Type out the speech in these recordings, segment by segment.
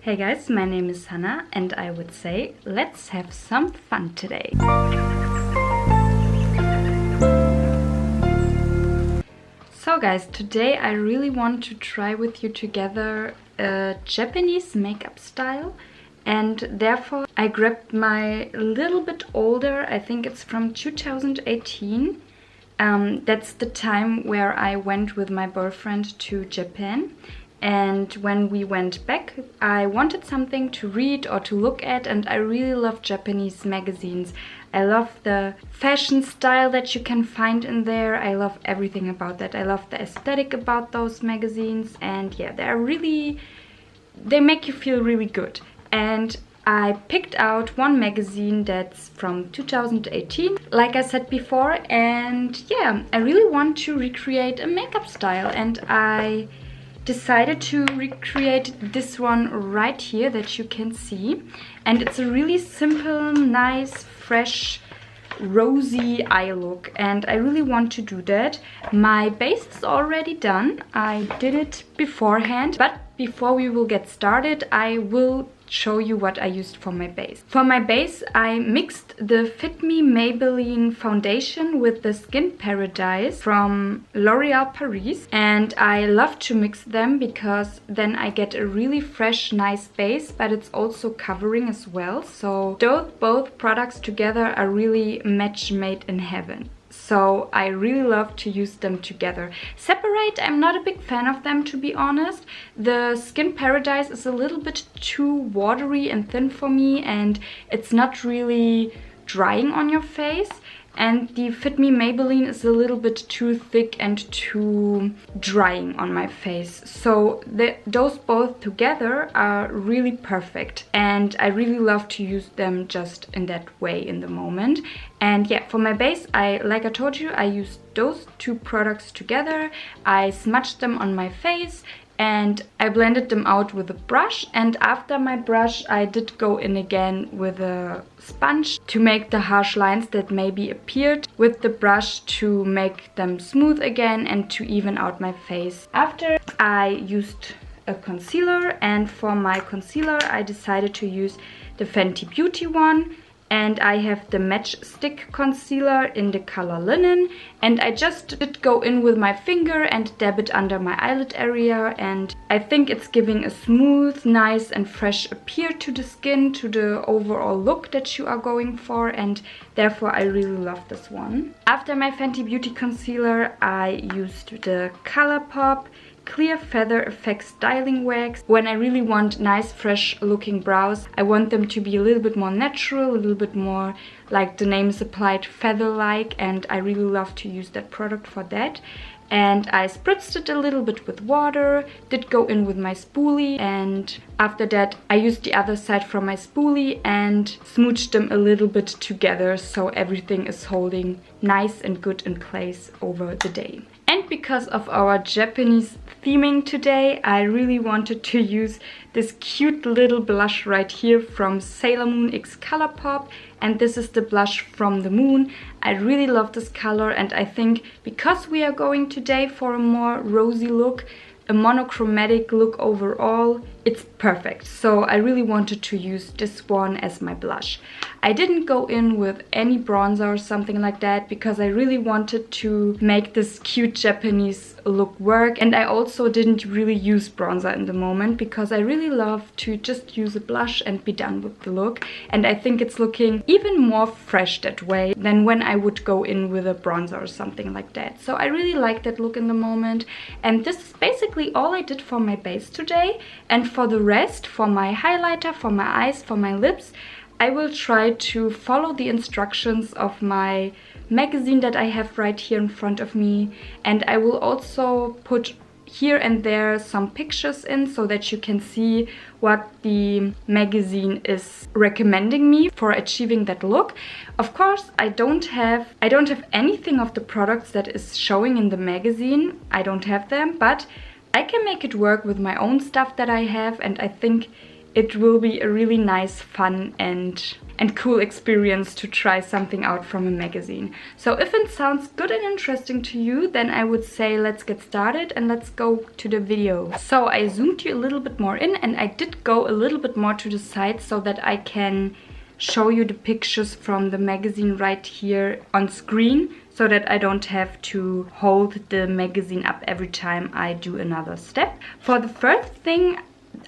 Hey guys, my name is Hannah and I would say let's have some fun today. So guys, today I really want to try with you together a Japanese makeup style, and therefore I grabbed my little bit older, I think it's from 2018. That's the time where I went with my boyfriend to Japan. And when we went back, I wanted something to read or to look at, and I really love Japanese magazines. I love the fashion style that you can find in there. I love everything about that. I love the aesthetic about those magazines, and yeah, they make you feel really good. And I picked out one magazine that's from 2018, like I said before, and yeah, I really want to recreate a makeup style, and I decided to recreate this one right here that you can see. And it's a really simple, nice, fresh, rosy eye look, and I really want to do that. My base is already done. I did it beforehand, but before we will get started, I will show you what I used for my base. For my base, I mixed the Fit Me Maybelline foundation with the Skin Paradise from L'Oréal Paris, and I love to mix them because then I get a really fresh, nice base, but it's also covering as well. So both products together are really match made in heaven. So I really love to use them together. Separate, I'm not a big fan of them, to be honest. The Skin Paradise is a little bit too watery and thin for me, and it's not really drying on your face. And the Fit Me Maybelline is a little bit too thick and too drying on my face. So those both together are really perfect, and I really love to use them just in that way in the moment. And yeah, for my base, like I told you, I used those two products together. I smudged them on my face and I blended them out with a brush, and after my brush I did go in again with a sponge to make the harsh lines that maybe appeared with the brush, to make them smooth again and to even out my face. After I used a concealer, and for my concealer I decided to use the Fenty Beauty one. And I have the Matchstick concealer in the color Linen, and I just did go in with my finger and dab it under my eyelid area, and I think it's giving a smooth, nice and fresh appear to the skin, to the overall look that you are going for, and therefore I really love this one. After my Fenty Beauty concealer, I used the ColourPop Clear Feather Effect Styling Wax. When I really want nice, fresh looking brows, I want them to be a little bit more natural, a little bit more, like the name is applied, feather-like, and I really love to use that product for that. And I spritzed it a little bit with water, did go in with my spoolie, and after that I used the other side from my spoolie and smooched them a little bit together so everything is holding nice and good in place over the day. And because of our Japanese theming today, I really wanted to use this cute little blush right here from Sailor Moon X ColourPop, and this is the blush from the moon. I really love this color, and I think because we are going today for a more rosy look, a monochromatic look overall, it's perfect. So I really wanted to use this one as my blush. I didn't go in with any bronzer or something like that because I really wanted to make this cute Japanese look work, and I also didn't really use bronzer in the moment because I really love to just use a blush and be done with the look, and I think it's looking even more fresh that way than when I would go in with a bronzer or something like that. So I really like that look in the moment, and this is basically all I did for my base today. And for the rest, for my highlighter, for my eyes, for my lips, I will try to follow the instructions of my magazine that I have right here in front of me, and I will also put here and there some pictures in so that you can see what the magazine is recommending me for achieving that look. Of course, I don't have anything of the products that is showing in the magazine. I don't have them, but I can make it work with my own stuff that I have, and I think it will be a really nice, fun and cool experience to try something out from a magazine. So if it sounds good and interesting to you, then I would say let's get started and let's go to the video. So I zoomed you a little bit more in, and I did go a little bit more to the side so that I can show you the pictures from the magazine right here on screen, so that I don't have to hold the magazine up every time I do another step. For the first thing,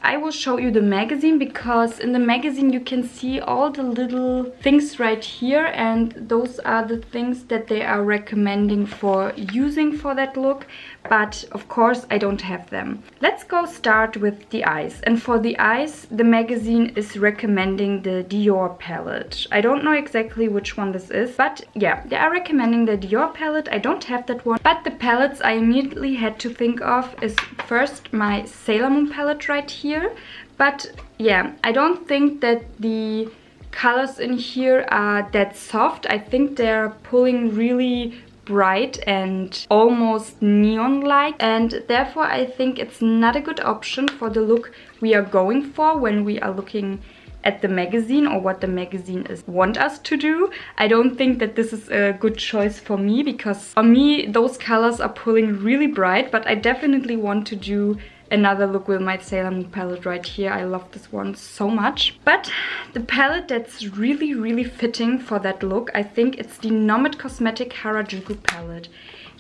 I will show you the magazine, because in the magazine you can see all the little things right here, and those are the things that they are recommending for using for that look, but of course I don't have them. Let's go start with the eyes. And for the eyes, the magazine is recommending the Dior palette. I don't know exactly which one this is, but yeah, they are recommending the Dior palette. I don't have that one, but the palettes I immediately had to think of is first my Sailor Moon palette right here. But yeah, I don't think that the colors in here are that soft. I think they're pulling really bright and almost neon-like, and therefore I think it's not a good option for the look we are going for when we are looking at the magazine or what the magazine want us to do. I don't think that this is a good choice for me, because on me those colors are pulling really bright, but I definitely want to do another look with my Sailor Moon palette right here. I love this one so much. But the palette that's really fitting for that look, I think it's the Nomad Cosmetic Harajuku palette.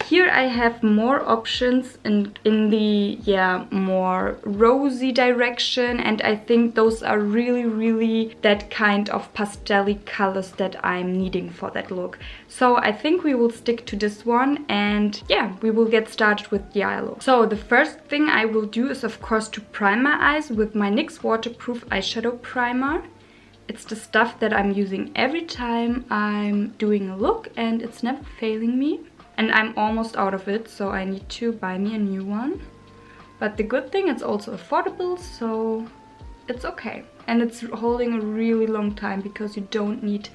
Here I have more options in the more rosy direction, and I think those are really that kind of pastel-y colors that I'm needing for that look. So I think we will stick to this one, and yeah, we will get started with the eye look. So the first thing I will do is of course to prime my eyes with my NYX Waterproof Eyeshadow Primer. It's the stuff that I'm using every time I'm doing a look, and it's never failing me. And I'm almost out of it, so I need to buy me a new one. But the good thing, it's also affordable, so it's okay. And it's holding a really long time, because you don't need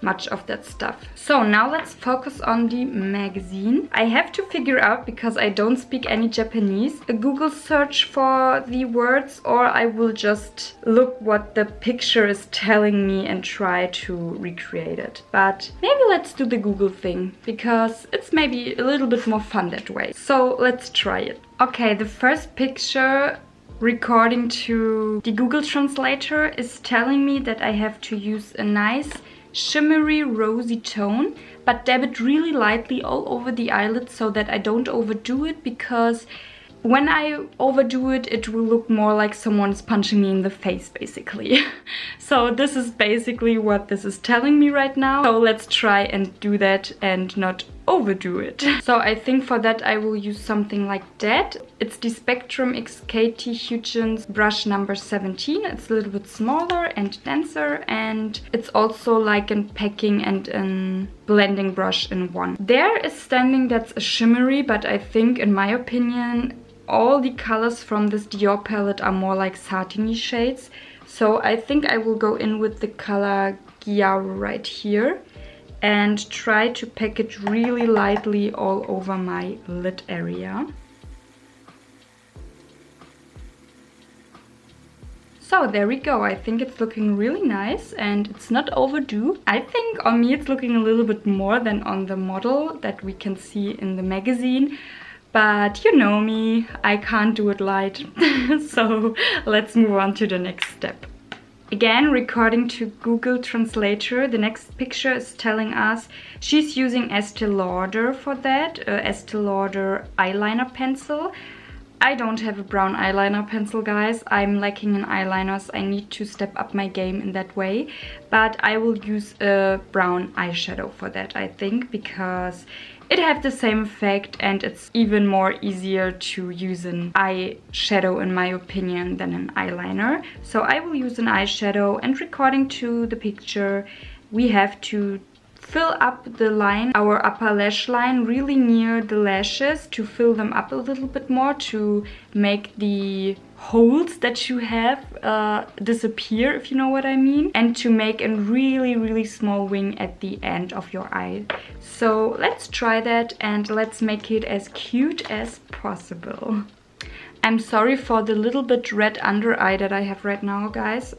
much of that stuff. So now let's focus on the magazine. I have to figure out, because I don't speak any Japanese, a Google search for the words, or I will just look what the picture is telling me and try to recreate it. But maybe let's do the Google thing, because it's maybe a little bit more fun that way. So let's try it. Okay, the first picture according to the Google Translator is telling me that I have to use a nice shimmery rosy tone, but dab it really lightly all over the eyelid so that I don't overdo it, because when I overdo it, it will look more like someone's punching me in the face, basically. So this is basically what this is telling me right now. So let's try and do that and not overdo it. So I think for that I will use something like that. It's the Spectrum X KT Huygens brush number 17. It's a little bit smaller and denser, and it's also like a packing and a blending brush in one. There is standing that's a shimmery, but I think in my opinion all the colors from this Dior palette are more like satiny shades. So I think I will go in with the color Gyaru right here and try to pack it really lightly all over my lid area. So there we go. I think it's looking really nice and it's not overdue. I think on me it's looking a little bit more than on the model that we can see in the magazine. But you know me, I can't do it light. So let's move on to the next step. Again, according to Google Translator, the next picture is telling us she's using Estee Lauder for that, Estee Lauder eyeliner pencil. I don't have a brown eyeliner pencil, guys. I'm lacking in eyeliners. I need to step up my game in that way. But I will use a brown eyeshadow for that, I think, because it has the same effect and it's even more easier to use an eyeshadow in my opinion than an eyeliner. So I will use an eyeshadow, and according to the picture we have to fill up the line, our upper lash line, really near the lashes, to fill them up a little bit more, to make the holes that you have disappear, if you know what I mean, and to make a really small wing at the end of your eye. So let's try that and let's make it as cute as possible. I'm sorry for the little bit red under eye that I have right now, guys.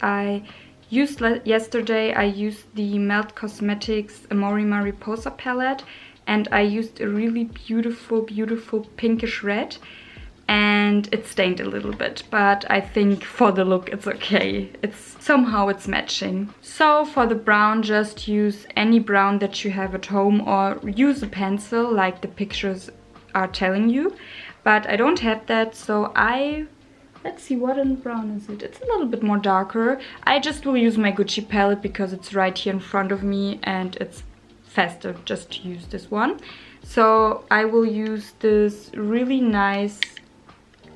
Yesterday I used the Melt Cosmetics Amori Mariposa palette, and I used a really beautiful, beautiful pinkish red, and it stained a little bit, but I think for the look it's okay. Somehow it's matching. So for the brown, just use any brown that you have at home, or use a pencil like the pictures are telling you. But I don't have that, so let's see, what in brown is it? It's a little bit more darker. I just will use my Gucci palette because it's right here in front of me and it's faster just to use this one. So I will use this really nice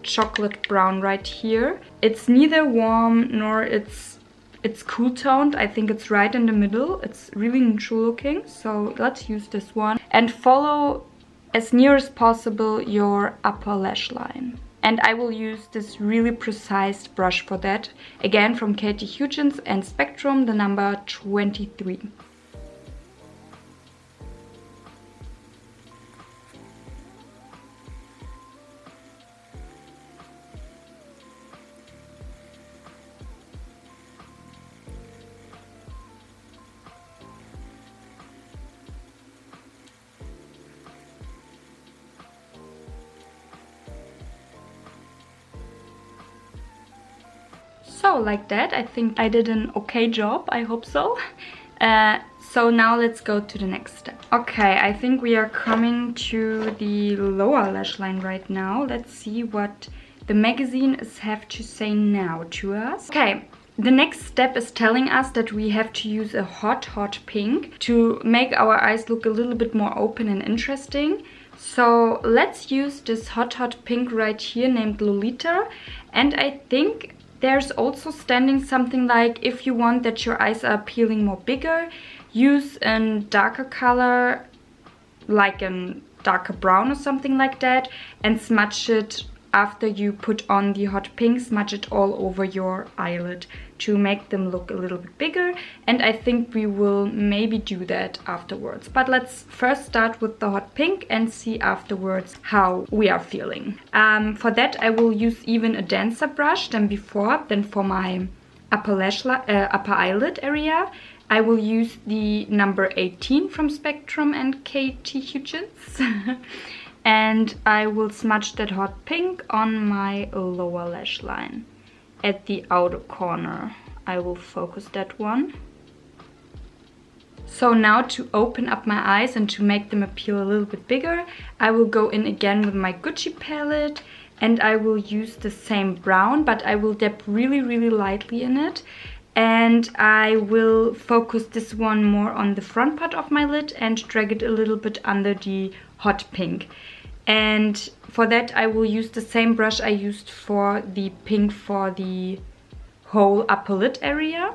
chocolate brown right here. It's neither warm nor it's cool toned. I think it's right in the middle. It's really neutral looking. So let's use this one and follow as near as possible your upper lash line. And I will use this really precise brush for that. Again, from Katie Hughes and Spectrum, the number 23. So like that, I think I did an okay job, I hope so. So now let's go to the next step. Okay, I think we are coming to the lower lash line right now. Let's see what the magazine have to say now to us. Okay, the next step is telling us that we have to use a hot pink to make our eyes look a little bit more open and interesting. So let's use this hot pink right here named Lolita. And I think there's also standing something like, if you want that your eyes are appealing more bigger, use a darker color, like a darker brown or something like that, and smudge it after you put on the hot pink, smudge it all over your eyelid to make them look a little bit bigger. And I think we will maybe do that afterwards. But let's first start with the hot pink and see afterwards how we are feeling. For that I will use even a denser brush than before. Then for my upper eyelid area, I will use the number 18 from Spectrum and Katie Hughes. And I will smudge that hot pink on my lower lash line. At the outer corner, I will focus that one. So now to open up my eyes and to make them appeal a little bit bigger, I will go in again with my Gucci palette and I will use the same brown, but I will dab really lightly in it. And I will focus this one more on the front part of my lid and drag it a little bit under the hot pink. And for that I will use the same brush I used for the pink for the whole upper lid area,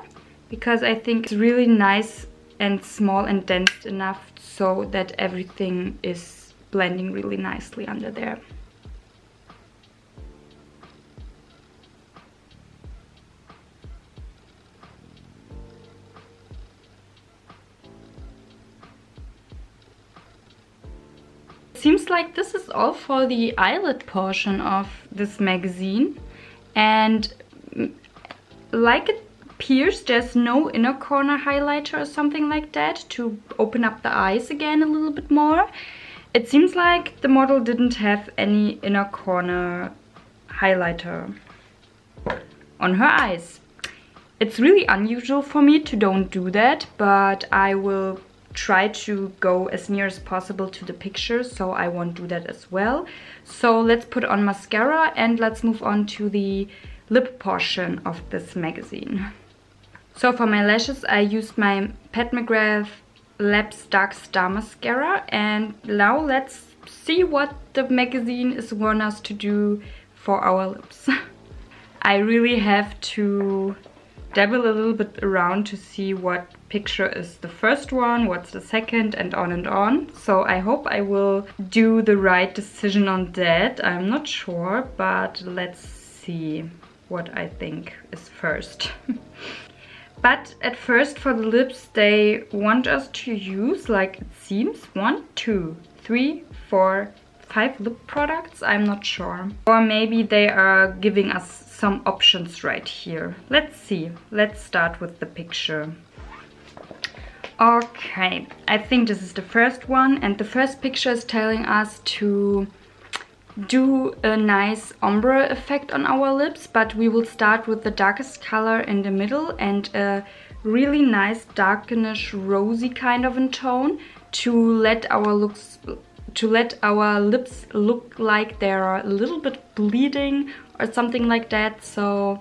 because I think it's really nice and small and dense enough so that everything is blending really nicely under there. Seems like this is all for the eyelid portion of this magazine, and like it appears there's no inner corner highlighter or something like that to open up the eyes again a little bit more. It seems like the model didn't have any inner corner highlighter on her eyes. It's really unusual for me to don't do that, but I will try to go as near as possible to the picture, so I won't do that as well. So let's put on mascara and let's move on to the lip portion of this magazine. So for my lashes I used my Pat McGrath Labs Dark Star Mascara, and now let's see what the magazine is wanting us to do for our lips. I really have to dabble a little bit around to see what picture is the first one, what's the second, and on and on. So I hope I will do the right decision on that. I'm not sure, but let's see what I think is first. But at first for the lips they want us to use, like it seems, 1, 2, 3, 4, 5 lip products, I'm not sure. Or maybe they are giving us some options right here. Let's see. Let's start with the picture. Okay, I think this is the first one, and the first picture is telling us to do a nice ombre effect on our lips, but we will start with the darkest color in the middle and a really nice darkenish rosy kind of a tone to let our lips look like they're a little bit bleeding or something like that. So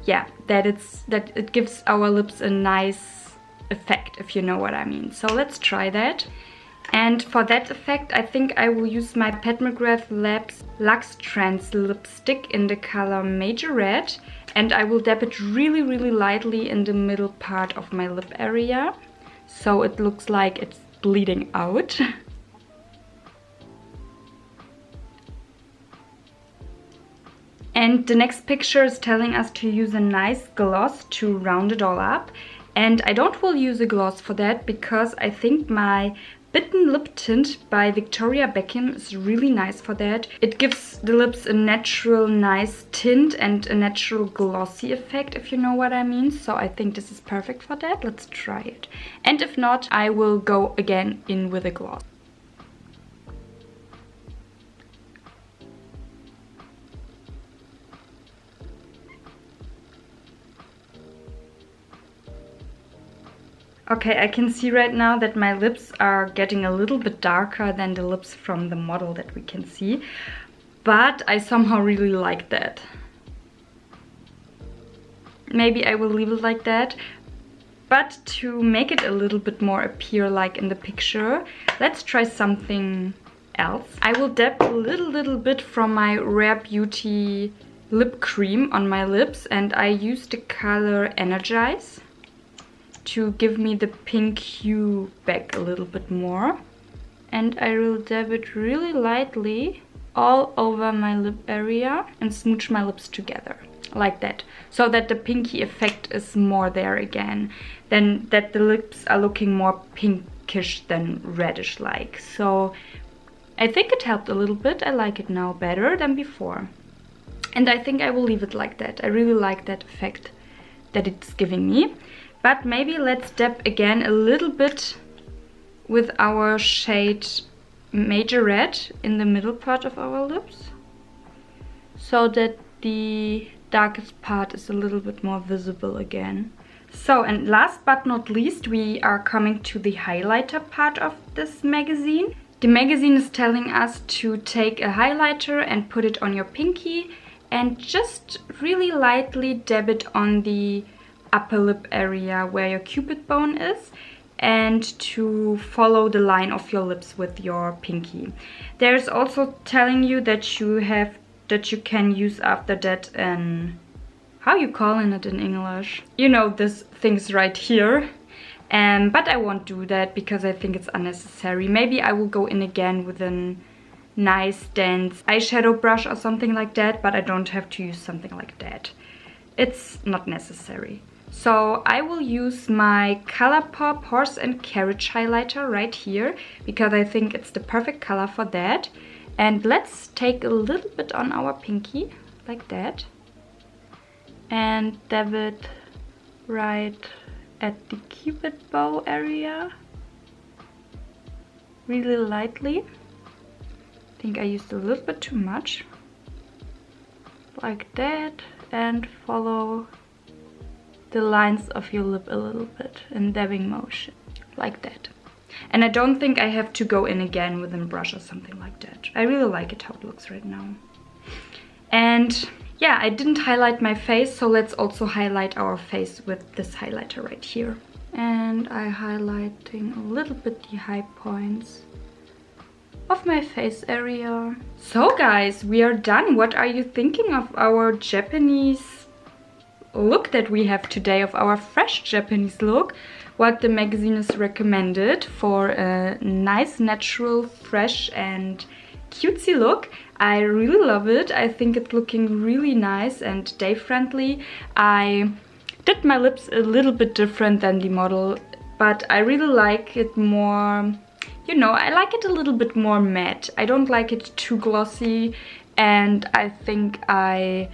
yeah, that it gives our lips a nice effect, if you know what I mean. So let's try that. And for that effect, I think I will use my Pat McGrath Labs Luxe Trance lipstick in the color Major Red, and I will dab it really, really lightly in the middle part of my lip area, so it looks like it's bleeding out. And the next picture is telling us to use a nice gloss to round it all up. And I don't will use a gloss for that because I think my Bitten Lip Tint by Victoria Beckham is really nice for that. It gives the lips a natural nice tint and a natural glossy effect, if you know what I mean. So I think this is perfect for that. Let's try it. And if not, I will go again in with a gloss. Okay, I can see right now that my lips are getting a little bit darker than the lips from the model that we can see, but I somehow really like that. Maybe I will leave it like that, but to make it a little bit more appear like in the picture, let's try something else. I will dab a little bit from my Rare Beauty lip cream on my lips, and I use the color Energize to give me the pink hue back a little bit more. And I will dab it really lightly all over my lip area and smooch my lips together, like that. So that the pinky effect is more there again, then that the lips are looking more pinkish than reddish like. So I think it helped a little bit. I like it now better than before. And I think I will leave it like that. I really like that effect that it's giving me. But maybe let's dab again a little bit with our shade Major Red in the middle part of our lips, so that the darkest part is a little bit more visible again. So, and last but not least, we are coming to the highlighter part of this magazine. The magazine is telling us to take a highlighter and put it on your pinky and just really lightly dab it on the upper lip area where your cupid bone is, and to follow the line of your lips with your pinky. There's also telling you that you can use after that an, how you calling it in English? You know, this things right here. But I won't do that because I think it's unnecessary. Maybe I will go in again with a nice dense eyeshadow brush or something like that, but I don't have to use something like that. It's not necessary. So I will use my Colourpop Horse and Carriage highlighter right here because I think it's the perfect color for that. And let's take a little bit on our pinky, like that, and dab it right at the cupid bow area, really lightly. I think I used a little bit too much, like that, and follow the lines of your lip a little bit in dabbing motion, like that. And I don't think I have to go in again with a brush or something like that. I really like it how it looks right now. And yeah, I didn't highlight my face, so let's also highlight our face with this highlighter right here. And I'm highlighting a little bit the high points of my face area. So guys, we are done. What are you thinking of our Japanese look that we have today, of our fresh Japanese look? What the magazine is recommended for a nice, natural, fresh and cutesy look. I really love it. I think it's looking really nice and day friendly. I did my lips a little bit different than the model, but I really like it more, you know, I like it a little bit more matte. I don't like it too glossy, and I think I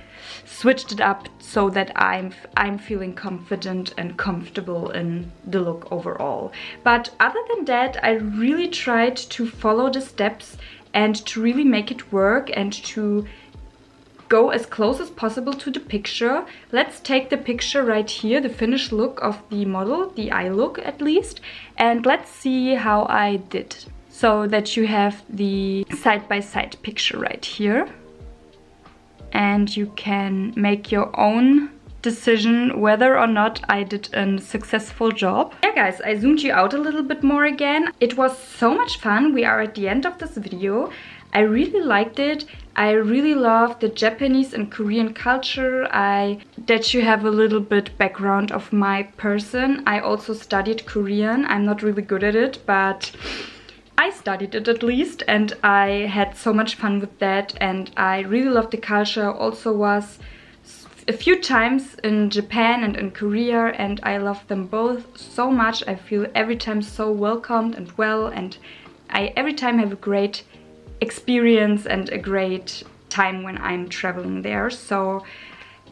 switched it up so that I'm feeling confident and comfortable in the look overall. But other than that, I really tried to follow the steps and to really make it work and to go as close as possible to the picture. Let's take the picture right here, the finished look of the model, the eye look at least, and let's see how I did. So that you have the side-by-side picture right here. And you can make your own decision whether or not I did a successful job. Yeah guys, I zoomed you out a little bit more again. It was so much fun. We are at the end of this video. I really liked it. I really love the Japanese and Korean culture. That you have a little bit background of my person. I also studied Korean. I'm not really good at it, but I studied it at least, and I had so much fun with that, and I really love the culture. Also was a few times in Japan and in Korea, and I love them both so much. I feel every time so welcomed and well, and I every time have a great experience and a great time when I'm traveling there. So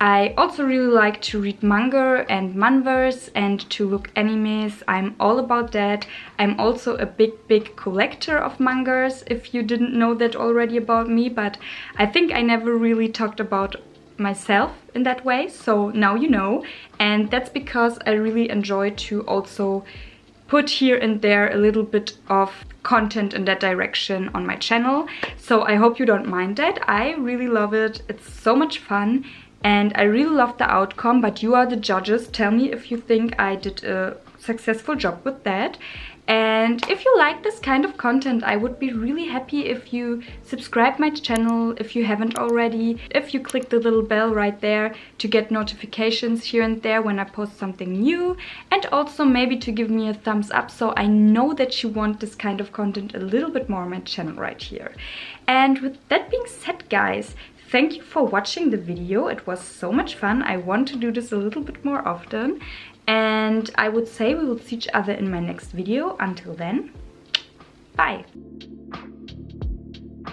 I also really like to read manga and manhwas and to look animes. I'm all about that. I'm also a big collector of mangas, if you didn't know that already about me, but I think I never really talked about myself in that way, so now you know. And that's because I really enjoy to also put here and there a little bit of content in that direction on my channel. So I hope you don't mind that. I really love it. It's so much fun. And I really love the outcome, but you are the judges. Tell me if you think I did a successful job with that. And if you like this kind of content, I would be really happy if you subscribe my channel if you haven't already. If you click the little bell right there to get notifications here and there when I post something new. And also maybe to give me a thumbs up so I know that you want this kind of content a little bit more on my channel right here. And with that being said, guys, thank you for watching the video. It was so much fun. I want to do this a little bit more often. And I would say we will see each other in my next video. Until then, bye!